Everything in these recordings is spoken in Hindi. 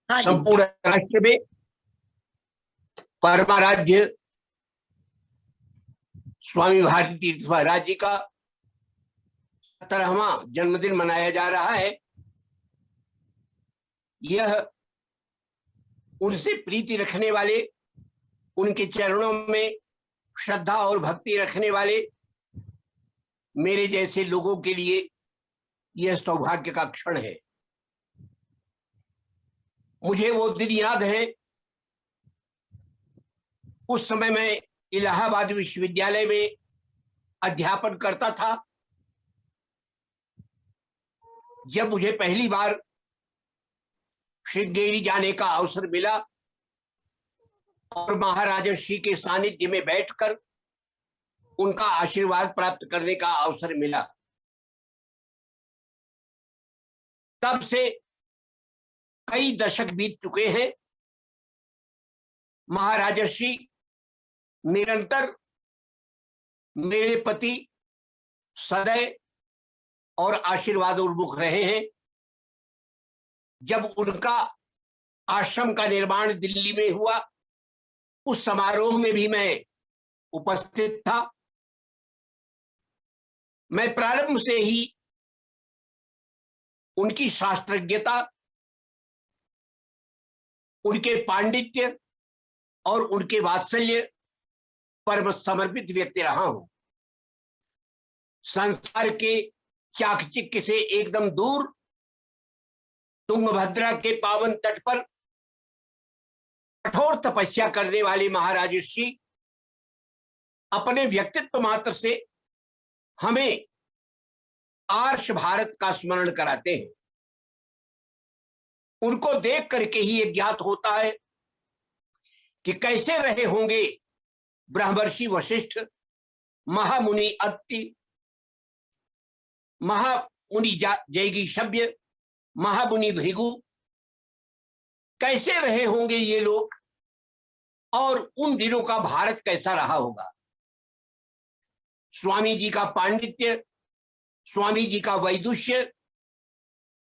हाँ जी। संपूर्ण राष्ट्र में परमाराध्य स्वामी भारती तीर्थ महाराज जी का 17वां जन्मदिन मनाया जा रहा है। यह उनसे प्रीति रखने वाले, उनके चरणों में श्रद्धा और भक्ति रखने वाले मेरे जैसे लोगों के लिए यह सौभाग्य का क्षण है। मुझे वो दिन याद है, उस समय मैं इलाहाबाद विश्वविद्यालय में अध्यापन करता था, जब मुझे पहली बार श्रृंगेरी जाने का अवसर मिला और महाराजर्षि के सानिध्य में बैठकर उनका आशीर्वाद प्राप्त करने का अवसर मिला। तब से कई दशक बीत चुके हैं। महाराजर्षि निरंतर मेरे प्रति सदैव और आशीर्वाद उन्मुख रहे हैं। जब उनका आश्रम का निर्माण दिल्ली में हुआ, उस समारोह में भी मैं उपस्थित था। मैं प्रारंभ से ही उनकी शास्त्रज्ञता, उनके पांडित्य और उनके वात्सल्य पर समर्पित व्यक्ति रहा हूं। संसार के चाकचिक्य से एकदम दूर तुंगभद्रा के पावन तट पर कठोर तपस्या करने वाले महाराजर्षि अपने व्यक्तित्व मात्र से हमें आर्ष भारत का स्मरण कराते हैं। उनको देख करके ही ये ज्ञात होता है कि कैसे रहे होंगे ब्रह्मर्षि वशिष्ठ, महामुनि अत्ति, महामुनि जैगी शब्य, महामुनि भृगु, कैसे रहे होंगे ये लोग और उन दिनों का भारत कैसा रहा होगा। स्वामी जी का पांडित्य, स्वामी जी का वैदुष्य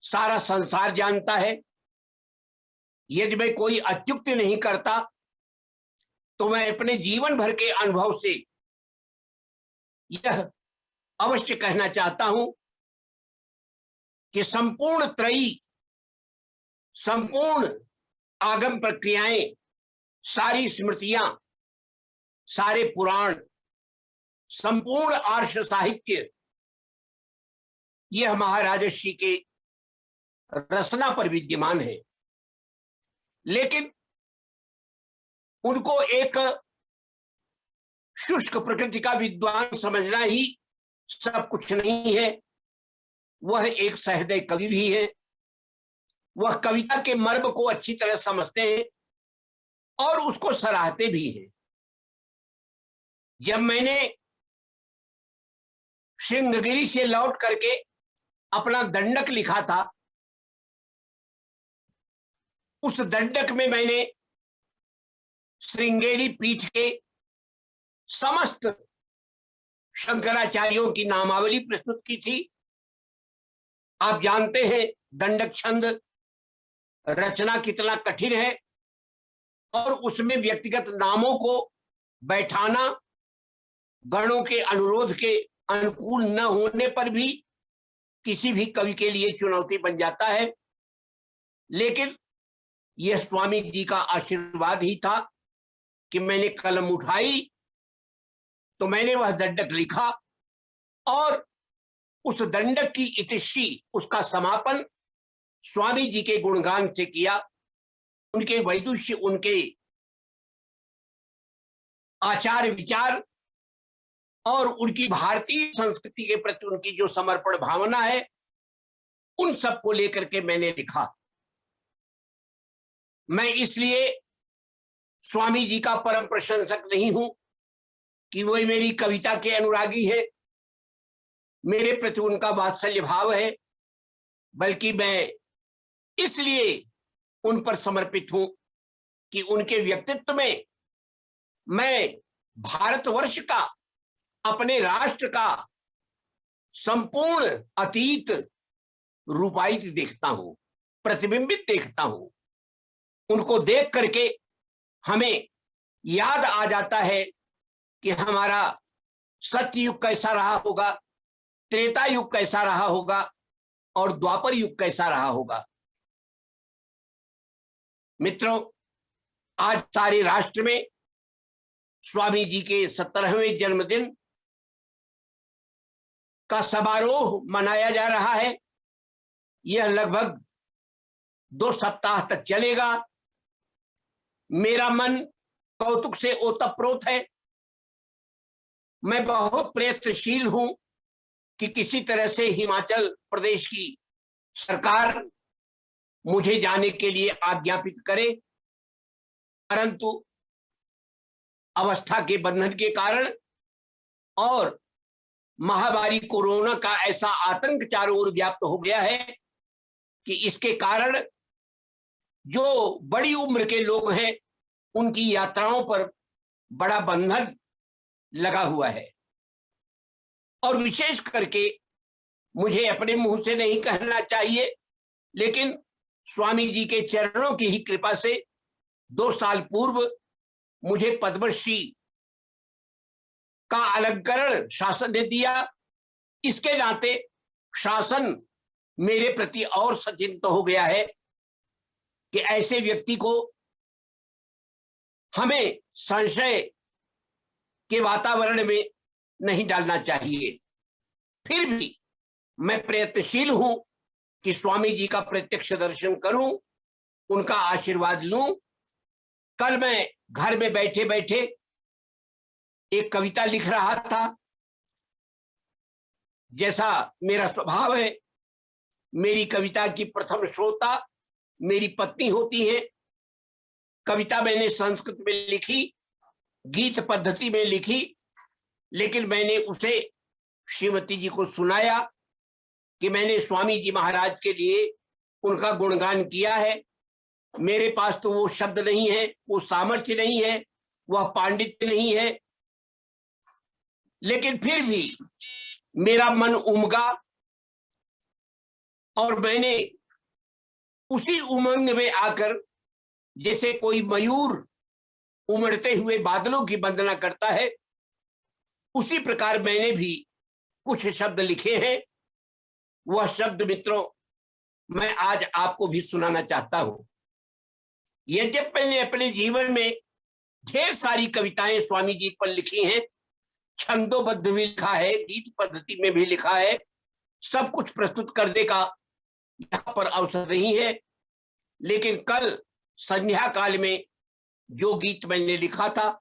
सारा संसार जानता है। यदि मैं कोई अत्युक्ति नहीं करता तो मैं अपने जीवन भर के अनुभव से यह अवश्य कहना चाहता हूं कि संपूर्ण त्रयी, संपूर्ण आगम प्रक्रियाएं, सारी स्मृतियां, सारे पुराण, संपूर्ण आर्ष साहित्य यह महाराजर्षि के रचना पर विद्यमान है। लेकिन उनको एक शुष्क प्रकृति का विद्वान समझना ही सब कुछ नहीं है। वह एक सहृदय कवि भी है। वह कविता के मर्म को अच्छी तरह समझते हैं और उसको सराहते भी हैं। जब मैंने श्रृंगगिरी से लौट करके अपना दंडक लिखा था, उस दंडक में मैंने श्रृंगेरी पीठ के समस्त शंकराचार्यों की नामावली प्रस्तुत की थी। आप जानते हैं दंडक छंद रचना कितना कठिन है और उसमें व्यक्तिगत नामों को बैठाना गणों के अनुरोध के अनुकूल न होने पर भी किसी भी कवि के लिए चुनौती बन जाता है। लेकिन यह स्वामी जी का आशीर्वाद ही था कि मैंने कलम उठाई तो मैंने वह दंडक लिखा और उस दंडक की इतिश्री, उसका समापन स्वामी जी के गुणगान से किया। उनके वैदुष्य, उनके आचार विचार और उनकी भारतीय संस्कृति के प्रति उनकी जो समर्पण भावना है, उन सब को लेकर के मैंने लिखा। मैं इसलिए स्वामी जी का परम प्रशंसक नहीं हूं कि वही मेरी कविता के अनुरागी है, मेरे प्रति उनका वात्सल्य भाव है, बल्कि मैं इसलिए उन पर समर्पित हूं कि उनके व्यक्तित्व में मैं भारतवर्ष का, अपने राष्ट्र का संपूर्ण अतीत रूपायित देखता हूं, प्रतिबिंबित देखता हूं। उनको देख करके हमें याद आ जाता है कि हमारा सत्ययुग कैसा रहा होगा, त्रेता युग कैसा रहा होगा और द्वापर युग कैसा रहा होगा। मित्रों, आज सारे राष्ट्र में स्वामी जी के 17वें जन्मदिन का समारोह मनाया जा रहा है। यह लगभग 2 सप्ताह तक चलेगा। मेरा मन कौतुक से ओतप्रोत है। मैं बहुत प्रयत्नशील हूं कि किसी तरह से हिमाचल प्रदेश की सरकार मुझे जाने के लिए आज्ञापित करे, परंतु अवस्था के बंधन के कारण और महामारी कोरोना का ऐसा आतंक चारों ओर व्याप्त हो गया है कि इसके कारण जो बड़ी उम्र के लोग हैं उनकी यात्राओं पर बड़ा बंधन लगा हुआ है। और विशेष करके मुझे अपने मुंह से नहीं कहना चाहिए, लेकिन स्वामी जी के चरणों की ही कृपा से 2 साल पूर्व मुझे पद्मश्री का अलंकरण शासन ने दिया। इसके नाते शासन मेरे प्रति और सचिंत हो गया है कि ऐसे व्यक्ति को हमें संशय के वातावरण में नहीं डालना चाहिए। फिर भी मैं प्रयत्नशील हूं कि स्वामी जी का प्रत्यक्ष दर्शन करूं, उनका आशीर्वाद लूं। कल मैं घर में बैठे बैठे एक कविता लिख रहा था। जैसा मेरा स्वभाव है, मेरी कविता की प्रथम श्रोता मेरी पत्नी होती है। कविता मैंने संस्कृत में लिखी, गीत पद्धति में लिखी, लेकिन मैंने उसे श्रीमती जी को सुनाया कि मैंने स्वामी जी महाराज के लिए उनका गुणगान किया है। मेरे पास तो वो शब्द नहीं है, वो सामर्थ्य नहीं है, वह पांडित्य नहीं है, लेकिन फिर भी मेरा मन उमगा और मैंने उसी उमंग में आकर, जैसे कोई मयूर उमड़ते हुए बादलों की वंदना करता है, उसी प्रकार मैंने भी कुछ शब्द लिखे हैं। वह शब्द मित्रों मैं आज आपको भी सुनाना चाहता हूं। यद्यपि मैंने अपने जीवन में ढेर सारी कविताएं स्वामी जी पर लिखी हैं, छंदोबद्ध भी लिखा है, गीत पद्धति में भी लिखा है, सब कुछ प्रस्तुत करने का यहाँ पर अवसर नहीं है, लेकिन कल संध्या काल में जो गीत मैंने लिखा था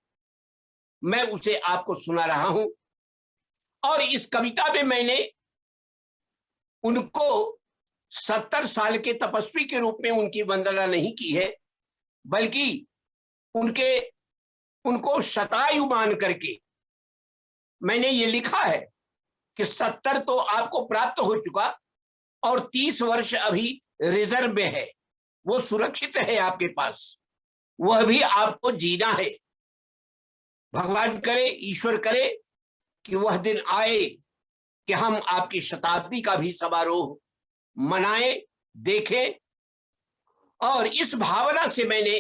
मैं उसे आपको सुना रहा हूं। और इस कविता में मैंने उनको 70 साल के तपस्वी के रूप में उनकी वंदना नहीं की है, बल्कि उनको शतायु मान करके मैंने ये लिखा है कि 70 तो आपको प्राप्त हो चुका और 30 वर्ष अभी रिजर्व में है, वो सुरक्षित है आपके पास, वह भी आपको जीना है। भगवान करे, ईश्वर करे कि वह दिन आए कि हम आपकी शताब्दी का भी समारोह मनाएं, देखें। और इस भावना से मैंने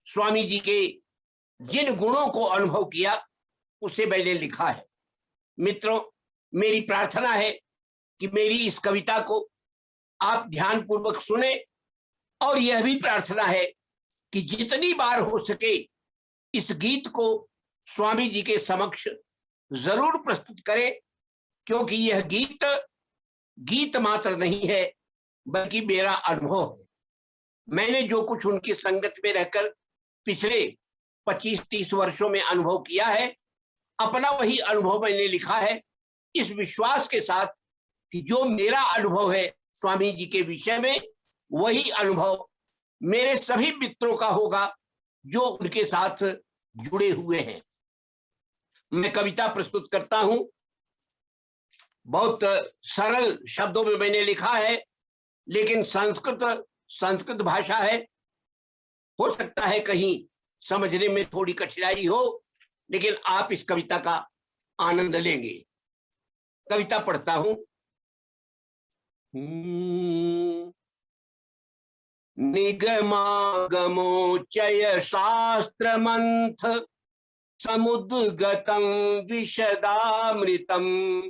स्वामी जी के जिन गुणों को अनुभव किया उसे मैंने लिखा है। मित्रों, मेरी प्रार्थना है कि मेरी इस कविता को आप ध्यानपूर्वक सुने, और यह भी प्रार्थना है कि जितनी बार हो सके इस गीत को स्वामी जी के समक्ष जरूर प्रस्तुत करें, क्योंकि यह गीत मात्र नहीं है बल्कि मेरा अनुभव है। मैंने जो कुछ उनकी संगत में रहकर पिछले 25-30 वर्षों में अनुभव किया है, अपना वही अनुभव मैंने लिखा है, इस विश्वास के साथ कि जो मेरा अनुभव है स्वामी जी के विषय में, वही अनुभव मेरे सभी मित्रों का होगा जो उनके साथ जुड़े हुए हैं। मैं कविता प्रस्तुत करता हूं। बहुत सरल शब्दों में मैंने लिखा है, लेकिन संस्कृत भाषा है, हो सकता है कहीं समझने में थोड़ी कठिनाई हो, लेकिन आप इस कविता का आनंद लेंगे। कविता पढ़ता हूं। निगमागमोचय शास्त्रमंथ समुद्गतं विशदामृतम्।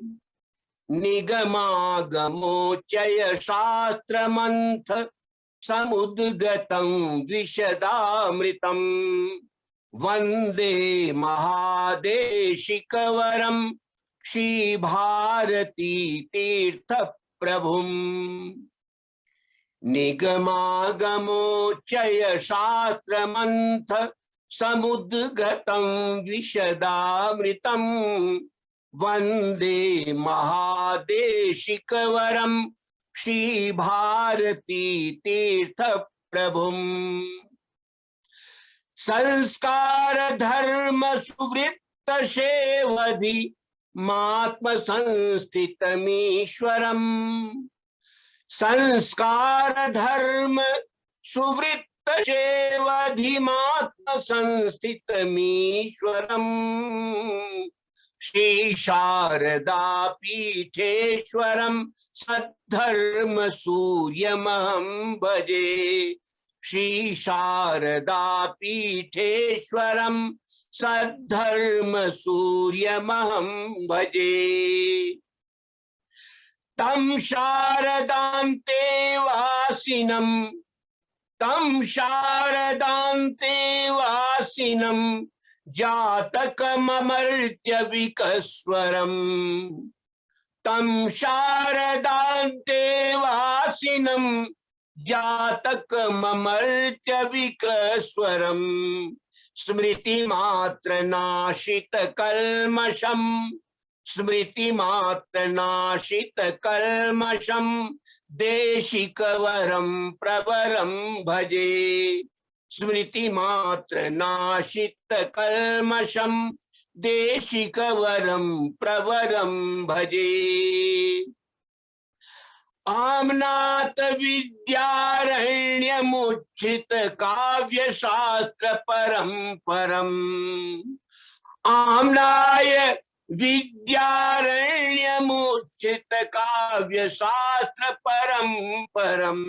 निगमागमोचय शास्त्रमंथ समुद्गतं विशदामृतम्। वंदे महादेशिकवरं श्री भारती तीर्थ प्रभुम्। निगमागमोचय शास्त्रमंथ समुद्गतं विशदामृतम्। वंदे महादेशिकवरं श्री भारती तीर्थ प्रभुम्। संस्कार धर्म सुवृत्त सेवधि मात्म संस्थितमीश्वरम्। संस्कार धर्म सुवृत्त सेवधिमात्म संस्थितमीश्वरम्। श्री शारदा पीठेश्वरं सद्धर्म सूर्यमहं भजे। श्री शारदा पीठेश्वरं सद्धर्म सूर्यमहं भजे। तं शारदान्ते वासिनं जातकममर्त्य विकस्वरम्। तं शारदान्ते वासिनं जातकममर्त्य विकस्वरम्। स्मृतिमात्रनाशितकल्मषम् देशिकवरं प्रवरं भजे। स्मृतिमात्रनाशितकल्मषं देशिकवरं प्रवरं भजे। आम्नात विद्यारण्यमुच्छ्रित काव्यशास्त्र परम्परम्। आम्नाय विद्यारण्यमुच्छ्रित काव्यशास्त्र परम्परम्।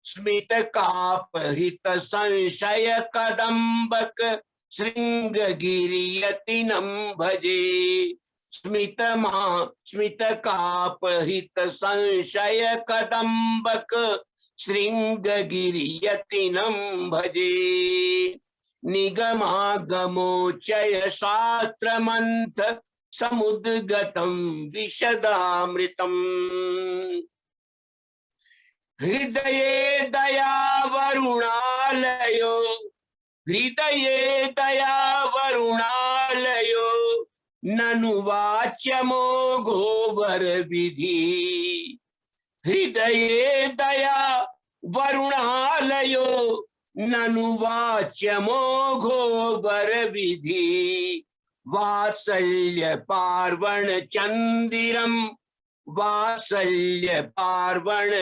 स्मितकापहृत संशय कदम्बक शृंगगिरियतिनं भजे। स्मितकापहृत संशय कदम्बक शृंगगिरियतिनं भजे। निगमागमोचय शास्त्रमंथ समुद्गतं विशदामृतम्। हृदये दया वरुणालयो ननु वाच्यमो गोवर विधि। हृदये दया वरुणालयो ननु वाच्यमो गोवर विधि। वात्सल्य पार्वण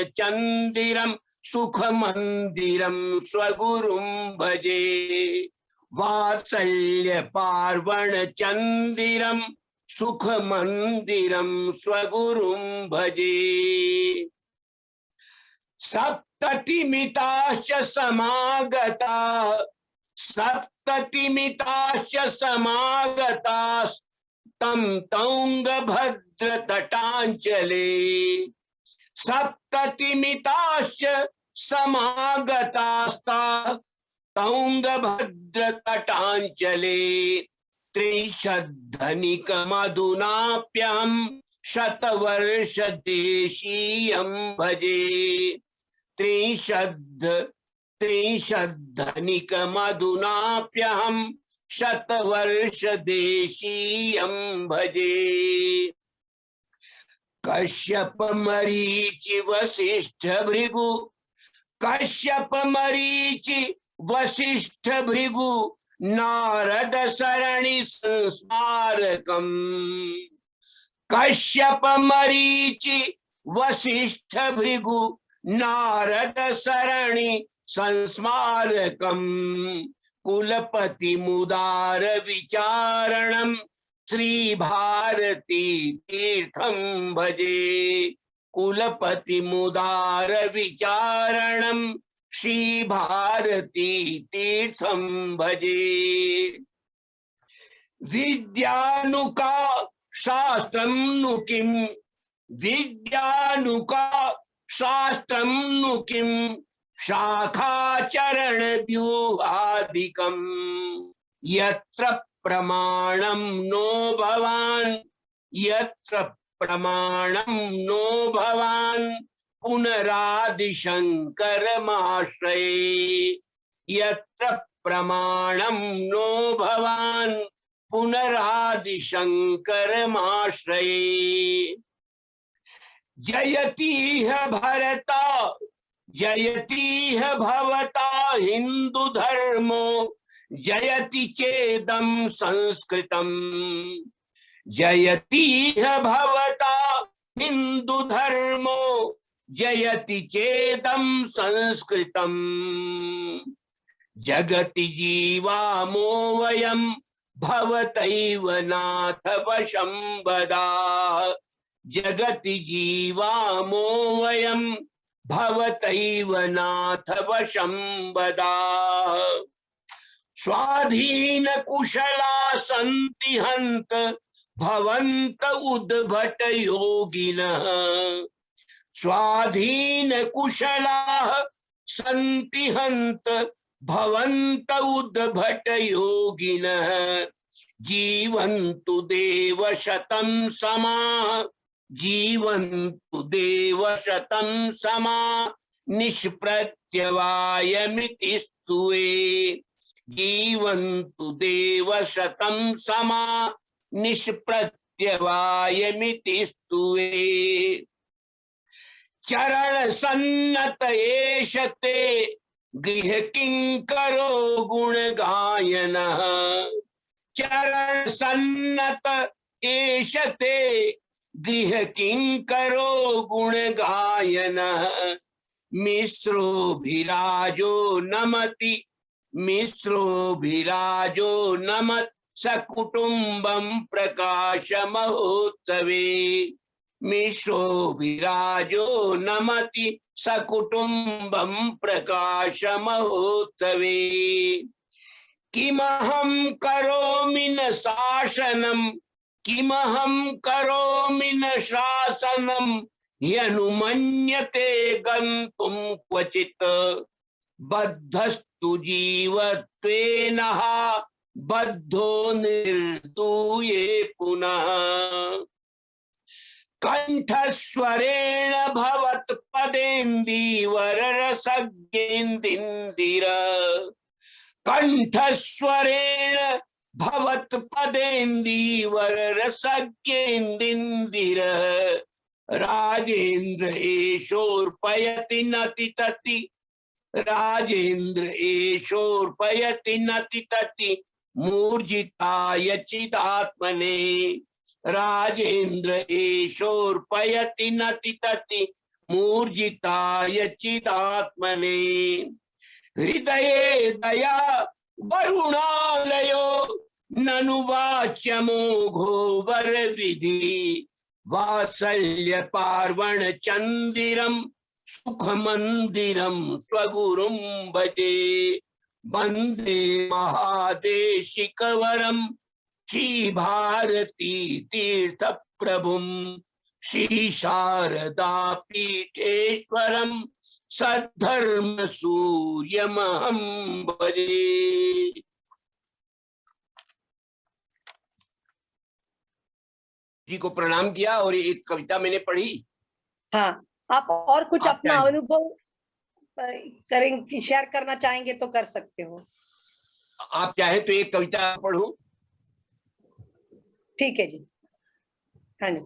चंदिरम सुख मंदिरम स्वगुरुं भजे। वात्सल्य पार्वण चंदिरम सुख मंदिरम स्वगुरुं भजे। सप्ततिमिताश्च समागताः तं तौंगभद्रतटांचले। सप्ततिमिताश्च समागतास्ता तौंगभद्रतटांचले। त्रिशद्धनिकमधुनाप्यहं शतवर्षदेशीयं भजे। त्रिशद्धनिकमधुनाप्यहं शतवर्षदेशीयं भजे। कश्यप मरीचि वसिष्ठ भृगु नारद सरणि संस्मारकम्। कश्यप मरीचि वसिष्ठ भृगु नारद सरणि संस्मारकम्। कुलपति मुदार विचारणं श्री भारती तीर्थं भजे। कुलपति मुदार विचारणम श्री भारती तीर्थम भजे। विद्यानुका शास्त्रम नु किम, विद्यानुका शास्त्रम नु किम, शाखाचरण व्यूहादिकम, यत्र प्रमाणम नो भवान, यत्र प्रमाणम नो भवान, पुनरादिशंकरमाश्रये, यत्र प्रमाणम नो भवान, पुनरादिशंकरमाश्रये। जयतीह भरता, जयतीह भवता हिंदू धर्मो, जयति चेदम संस्कृतम, जयतीह भवता हिंदू धर्मो, जयति चेदम संस्कृतम। जगति जीवामो वयम भवतैव नाथ वशं वदा, जगति जीवामो वयम भवतैव नाथ वशं वदा। स्वाधीन कुशला सन्ति हन्त भवन्त उद्भट योगिनः, स्वाधीन कुशलाः सन्ति हन्त भवन्त उद्भट योगिनः, जीवन्तु देव शतं समाः, जीवन्तु देव शतं समाः, निष्प्रत्यवायमिति स्तुवे, जीवन्तु देव शतं समाः, निष्प्रत्यवायमिति स्तुवे। चरण सन्नत एष ते गृह किंकरो गुण गायनः, चरण सन्नत एष ते गृह किंकरो गुण गायनः, मिश्रोभिराजो नमति, मिश्रोभिराजो नमत् सकुटुम्बं प्रकाश महोत्सवे, मिश्रोभिराजो नमति सकुटुम्बं प्रकाश महोत्सवे। किमहं करोमि न शासनं, किमहं करोमि न शासनं, ह्यनुमन्यते गन्तुं क्वचित्, बद्धस्तु जीवत्वेन बद्धो निर्दूये पुनः। कंठस्वरेण भवत् पदेन्दीवर रसज्ञेन्दीर, कंठस्वरेण भवत् पदेन्दीवर रसज्ञेन्दीर, राजेन्द्र एषोर्पयति नति तति, राजेन्द्र एषोर्पयति नति तति, मूर्जिताय चिदात्मने, राजेन्द्र एषोर्पयति नति तति, मूर्जिताय चिदात्मने। हृदये दया वरुणालयो, ननु वाच्यमोघो वरविधि, वात्सल्य पार्वण चंदिरम सुख मंदिरम स्वगुरुं भजे। वंदे महादेशिकवरम श्री भारती तीर्थ प्रभुम, श्री शारदा पीठेश्वरम सद्धर्म सूर्यमहं भजे। जी को प्रणाम किया और एक कविता मैंने पढ़ी। हाँ, आप और कुछ अपना अनुभव करेंगे, शेयर करना चाहेंगे तो कर सकते हो। आप चाहे तो एक कविता पढ़ूं? ठीक है जी। हाँ जी।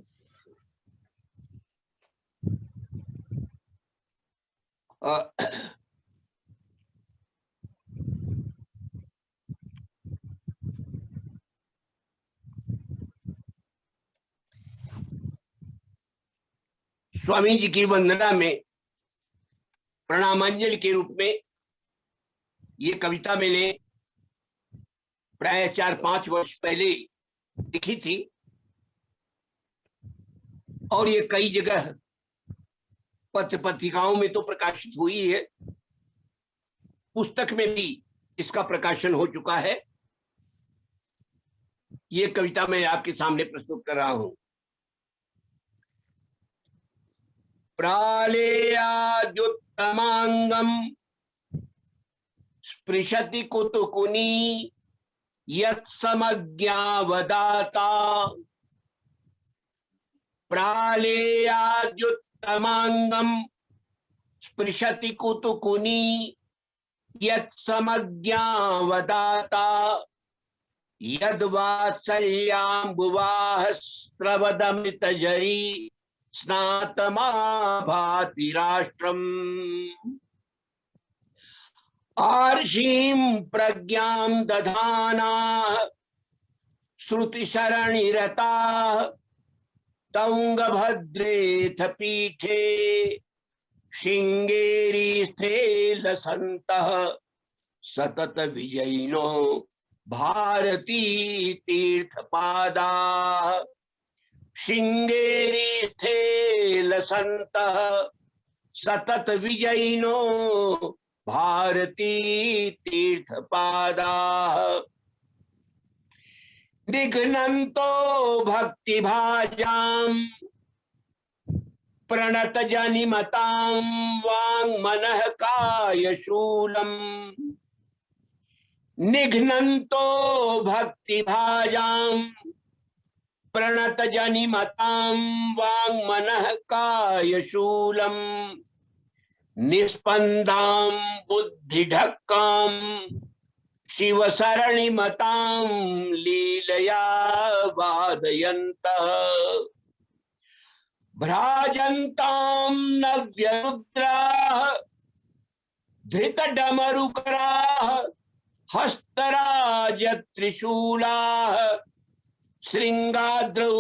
स्वामी जी की वंदना में प्रणामांजलि के रूप में ये कविता मैंने प्राय 4-5 वर्ष पहले लिखी थी और ये कई जगह पत्र पत्रिकाओं में तो प्रकाशित हुई है, पुस्तक में भी इसका प्रकाशन हो चुका है। ये कविता मैं आपके सामने प्रस्तुत कर रहा हूं। प्रालेयाद्युत्तमांगम स्पृशति कुतुकुनी यत्समज्ञावदाता। प्रालेयाद्युत्तमांगम स्पृशति कुतुकुनी यत्समज्ञावदाता। यद्वात्सल्याम्बुवाहस्रवदमृतजरी स्नातमा भाति राष्ट्रम्। आर्षीं प्रज्ञां दधानाः श्रुतिशरणिरताः तौंगभद्रेथ पीठे श्रृंगेरीस्थे लसन्तः सतत विजयिनो भारती तीर्थपादाः। श्रृंगेरीस्थे लसन्तः सतत विजयिनो भारती तीर्थपादाः। निघ्नन्तो भक्तिभाजां प्रणत जनिमतां वाङ्मनः कायशूलम्। निघ्नन्तो भक्तिभाजां प्रणत जनिमतां वाङ्मनः कायशूलम्। निस्पन्दां बुद्धिढक्कां शिवसरणिमतां लीलया वादयन्तः। भ्राजन्तां नव्यरुद्राः धृतडमरुकराः हस्तराजत्रिशूलाः श्रृंगाद्रौ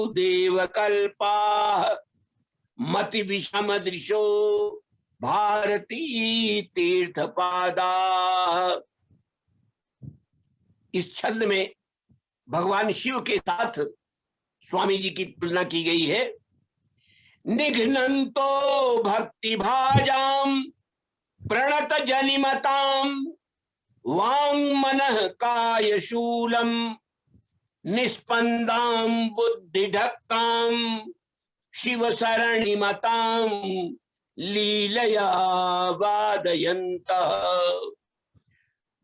देवकल्पाः मतिविषमदृशो भारती तीर्थपादाः। इस छंद में भगवान शिव के साथ स्वामी जी की तुलना की गई है। निघ्नन्तो भक्ति भाजाम प्रणत जनिमताम वाङ्मनः कायशूलम। निस्पन्दां बुद्धिढक्कां शिवसरणिमतां लीलया वादयन्तः।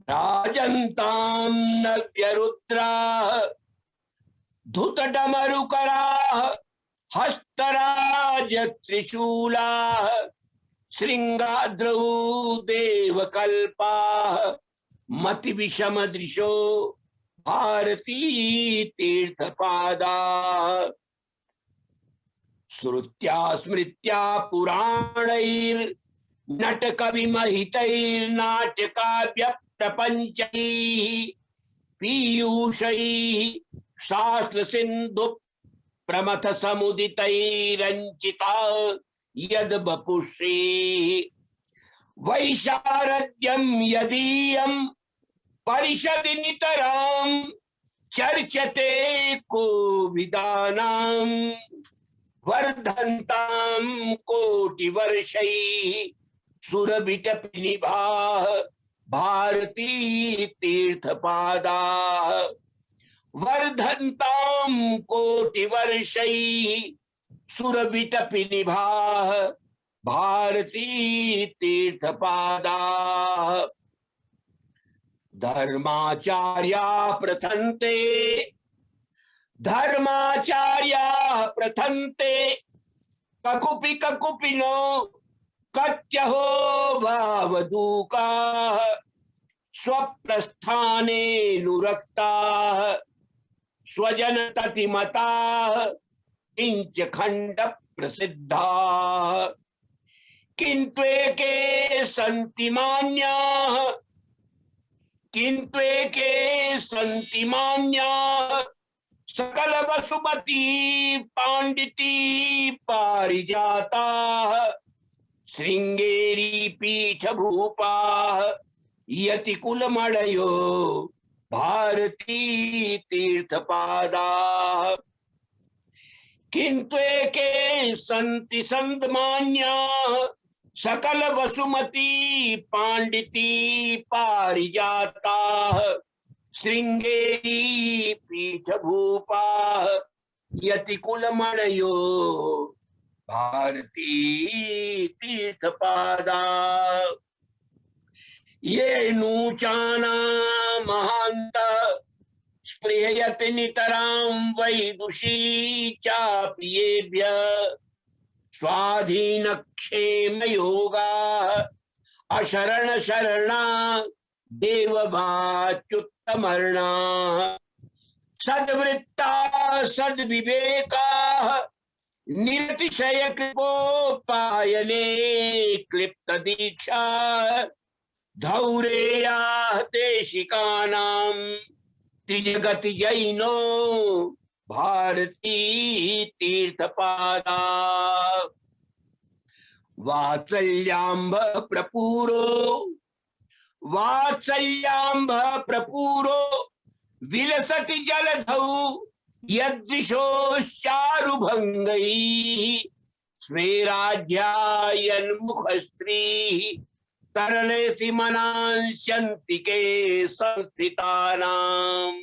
राजन्तां नव्यरुद्राः धुतडमरुकराः हस्तराजत्रिशूलाः श्रृंगाद्रौ देवकल्पाः मतिविषमदृशो भारती तीर्थपादाः। श्रुत्या स्मृत्या पुराणैर्नटकविमहितैर्नाट्यकाव्य प्रपञ्चैः पीयूषैः शास्त्र सिन्धु प्रमथ समुदितैरञ्चिता यद् वपुषेः। वैशारद्यं यदीयं परिषदि नितरां चर्चते कोविदानां। वर्धन्तां कोटिवर्षैः सुरभिटपिनिभाः भारती तीर्थपादाः। वर्धन्तां कोटिवर्षैः सुरभिटपिनिभाः भारती तीर्थपादाः। धर्माचार्या प्रथन्ते ककुपि ककुपिनो कत्यहो भावदूकाः स्वप्रस्थाने नुरक्ताः स्वजनततिमताः किंच खंड प्रसिद्धाः। किन्त्वेके सन्ति मान्याः सकल वसुमती पांडिती पारिजाताः श्रृंगेरी पीठ भूपाः यतिकुलमणयो भारती तीर्थपादाः। किन्तु एके संति संतमान्या सकल वसुमती पांडिती पारिजाता श्रृंगेरी पीठभूपा यतिकुलमणयो भारती तीर्थपादा ये नूचाना महांत स्पृहयति नितरां वैदुषी चाप्येभ्य स्वाधीन क्षेम योगा अशरण शरणा देवभाच्युत्तमर्णा सद्वृत्ता सद्विवेका निरतिशय कृपोपायने क्लिप्त दीक्षा धौरेया देशिकानां त्रिजगति जैनो भारती तीर्थपादा वात्सल्याम्भ प्रपूरो विलसति जलधौ यदृशोश्चारुभंगैः स्मेराध्यायन्मुखस्त्रीः तरलेति मनांस्यन्तिके संस्थितानाम्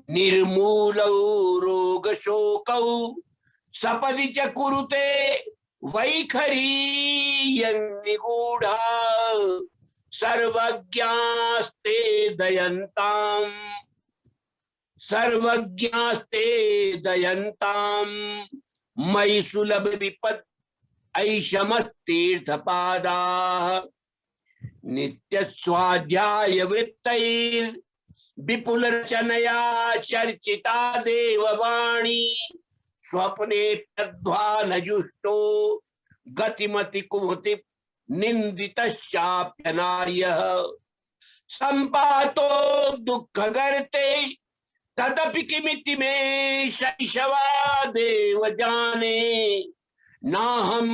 निर्मूलौ रोगशोकौ सपदि च कुरुते वैखरी यन्निगूढा सर्वज्ञास्ते दयन्ताम् मयि सुलभ विपत् ऐषमस्तीर्थपादा नित्य स्वाध्याय वृत्तैर् विपुल रचनया चर्चिता देववाणी स्वप्ने तद्ध्वान जुष्टो गतिमति कुमति निंदितश्चाप्यनार्यः संपातो दुःख गर्ते तदपि किमिति मे शैशवादेव जाने नाहं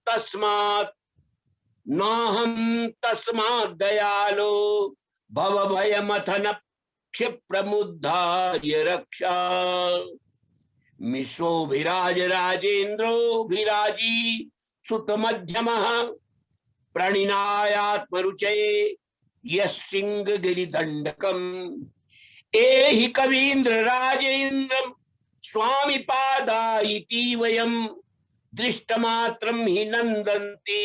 तस्मात् दयालो भवभयमथन क्षिप्रमुद्धार्य रक्षा मिश्रोभिराज राजेन्द्रोभिराजी सुत मध्यमः प्रणिनायात्मरुचये यस्सिंहगिरिदण्डकम् एहि कवीन्द्र राजेन्द्रं स्वामी पादा इति वयं दृष्टमात्रं हि नन्दन्ति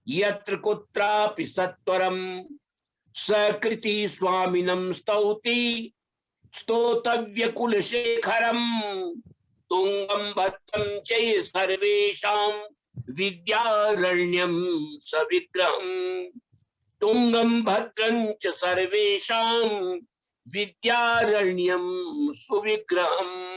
यत्र कुत्रापि सत्वरं सकृति स्वामिनं स्तौति स्तोतव्य कुलशेखरं तुंगं भद्रं च सर्वेषां विद्यारण्यं सविग्रहं तुंगं भद्रं च सर्वेषां विद्यारण्यं सुविग्रहम्।